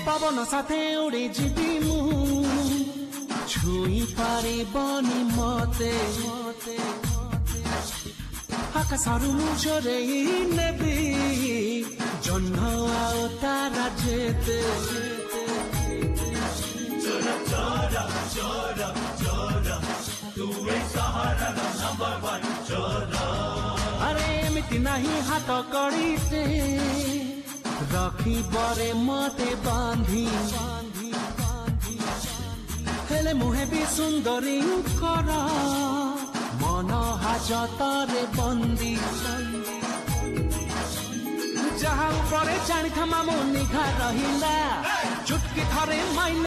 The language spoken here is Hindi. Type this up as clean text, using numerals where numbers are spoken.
पवन साथे उड़ी जीवी मु छुई पारे बनी मते आकाशरू मु झोरेई नेबी जह्न आउ तारा जेते चोरा चोरा चोरा चोरा तू सहारा नंबर 1 चोरा अरे एमती नहीं हाथ कड़ीते रखी बरे मते बांधी हेले मुहे भी सुंदरी कर मन हाजतरे बंदी जहाँ ऊपर जानी था मामू निघा रहिला चुटकी थरे माइन